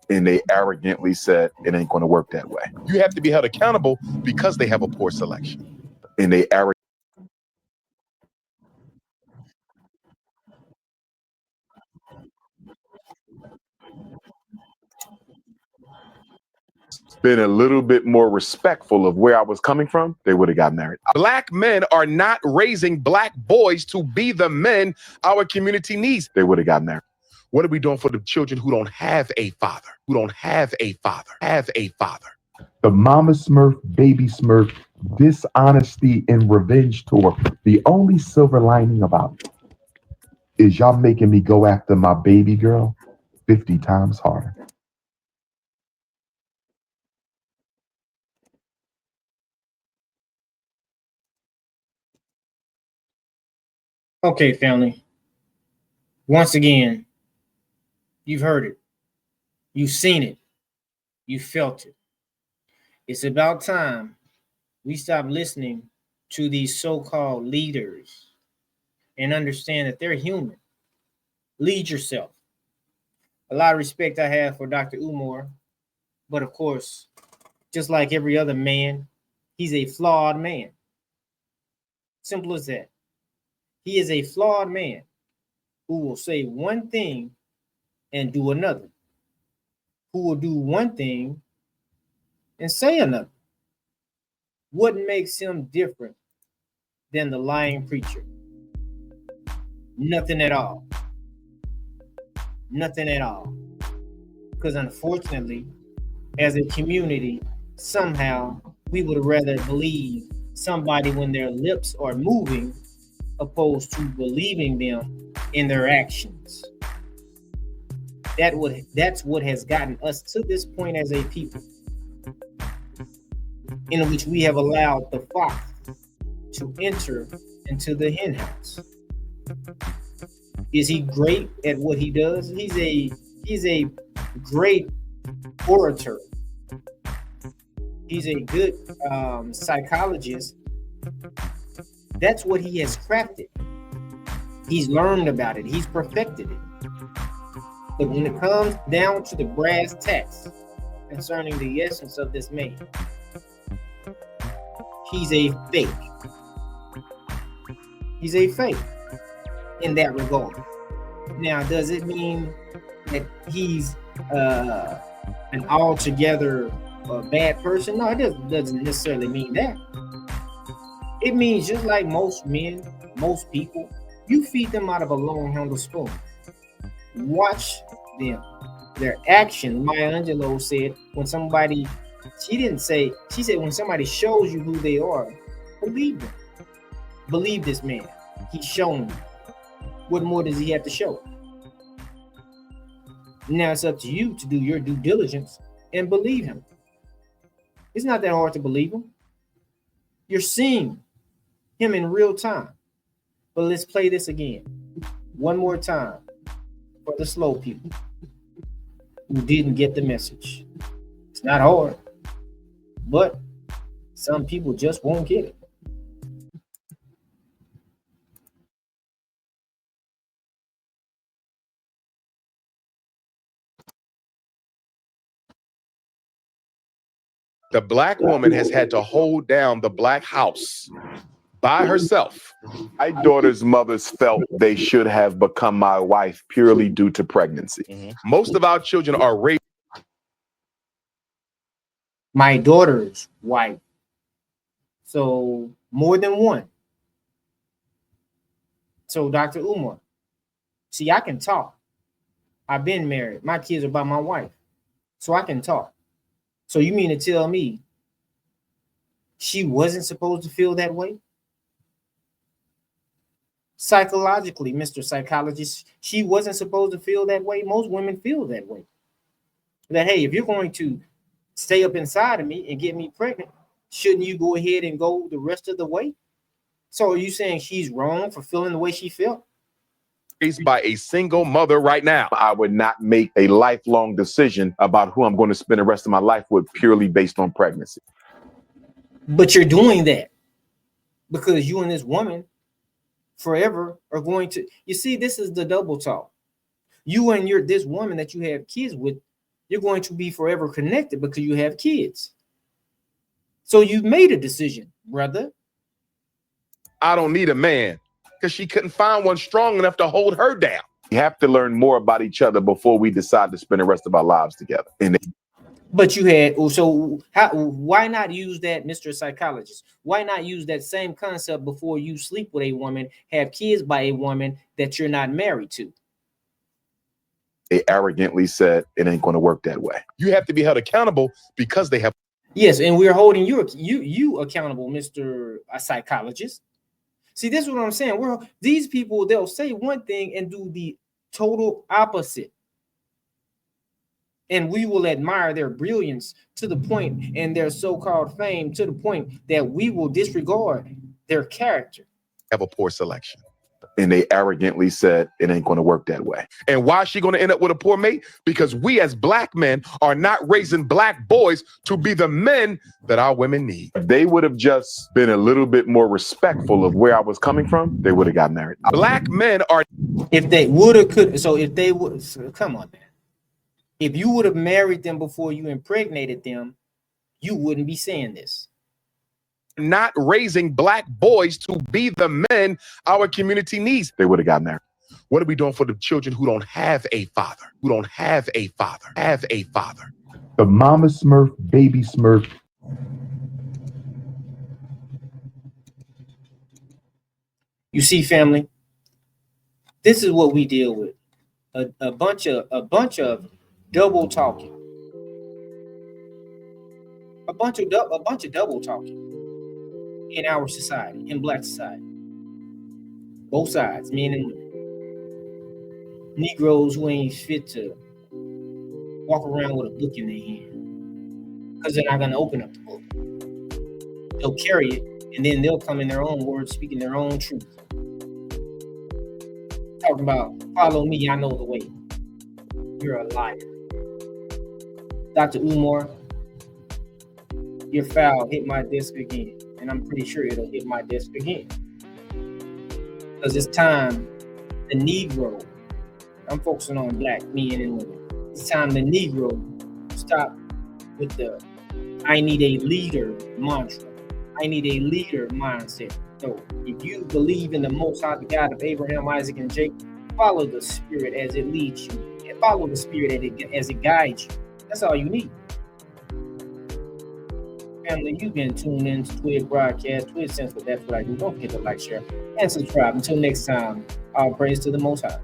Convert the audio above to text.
And they arrogantly said it ain't going to work that way. You have to be held accountable because they have a poor selection. And they arrogantly been a little bit more respectful of where I was coming from, they would have got married. Black men are not raising black boys to be the men our community needs. They would have got married. What are we doing for the children who don't have a father? Who don't have a father? Have a father. The Mama Smurf, Baby Smurf, dishonesty and revenge tour. The only silver lining about it is y'all making me go after my baby girl 50 times harder. Okay, family. Once again, you've heard it. You've seen it. You felt it. It's about time we stop listening to these so-called leaders and understand that they're human. Lead yourself. A lot of respect I have for Dr. Umar, but of course, just like every other man, he's a flawed man. Simple as that. He is a flawed man who will say one thing and do another, who will do one thing and say another. What makes him different than the lying preacher? Nothing at all. Nothing at all. Because unfortunately, as a community, somehow we would rather believe somebody when their lips are moving opposed to believing them in their actions. That's what has gotten us to this point as a people, in which we have allowed the fox to enter into the hen house. Is he great at what he does? He's a great orator. He's a good psychologist. That's what he has crafted. He's learned about it. He's perfected it. But when it comes down to the brass tacks concerning the essence of this man, he's a fake. He's a fake in that regard. Now, does it mean that he's an altogether bad person? No, it doesn't necessarily mean that. It means just like most men, most people, you feed them out of a long-handled spoon. Watch them. Their action, Maya Angelou said, when somebody, she said when somebody shows you who they are, believe them. Believe this man. He's shown you. What more does he have to show? Now it's up to you to do your due diligence and believe him. It's not that hard to believe him. You're seeing him in real time. But let's play this again. One more time for the slow people who didn't get the message. It's not hard, but some people just won't get it. The black woman has had to hold down the black house by herself. My daughter's mothers felt they should have become my wife purely due to pregnancy. Most of our children are raised. My daughter's wife. So more than one. So Dr. Umar, see, I can talk. I've been married. My kids are by my wife. So I can talk. So you mean to tell me she wasn't supposed to feel that way? Psychologically, Mr. Psychologist, she wasn't supposed to feel that way. Most women feel that way. That, hey, if you're going to stay up inside of me and get me pregnant, shouldn't you go ahead and go the rest of the way? So are you saying she's wrong for feeling the way she felt? Raised by a single mother right now. I would not make a lifelong decision about who I'm going to spend the rest of my life with purely based on pregnancy. But you're doing that because you and this woman forever are going to, you see, this is the double talk. You and this woman that you have kids with You're going to be forever connected because you have kids. So you've made a decision, brother. I don't need a man, because she couldn't find one strong enough to hold her down. We have to learn more about each other before we decide to spend the rest of our lives together. And But you had, so why not use that, Mr. Psychologist? Why not use that same concept before you sleep with a woman, have kids by a woman that you're not married to? they arrogantly said it ain't going to work that way. You have to be held accountable because they have. Yes, and we're holding you accountable, Mr. Psychologist. See, this is what I'm saying. These people, they'll say one thing and do the total opposite. And we will admire their brilliance to the point, and their so-called fame to the point that we will disregard their character. Have a poor selection. And they arrogantly said it ain't going to work that way. And why is she going to end up with a poor mate? Because we as black men are not raising black boys to be the men that our women need. If they would have just been a little bit more respectful of where I was coming from, they would have got married. Black men are. If they would have could, so if they would, so come on, man. If you would have married them before you impregnated them, you wouldn't be saying this. Not raising black boys to be the men our community needs. They would have got married. What are we doing for the children who don't have a father? Who don't have a father? Have a father. The mama Smurf, baby Smurf. You see, family, this is what we deal with. A bunch of double talking. A bunch of double talking in our society, in black society. Both sides, men and women. Negroes who ain't fit to walk around with a book in their hand because they're not going to open up the book. They'll carry it, and then they'll come in their own words, speaking their own truth. Talking about, follow me, I know the way. You're a liar. Dr. Umar, your file hit my desk again, and I'm pretty sure it'll hit my desk again. Because it's time the Negro, I'm focusing on black men and women. It's time the Negro stop with the I need a leader mantra. I need a leader mindset. So if you believe in the Most High, the God of Abraham, Isaac, and Jacob, follow the Spirit as it leads you, and follow the Spirit as it guides you. That's all you need. Family, you've been tuned in to Twid Broadcast, Twid Central. That's what I do. Don't forget to like, share, and subscribe. Until next time, all praise to the Most High.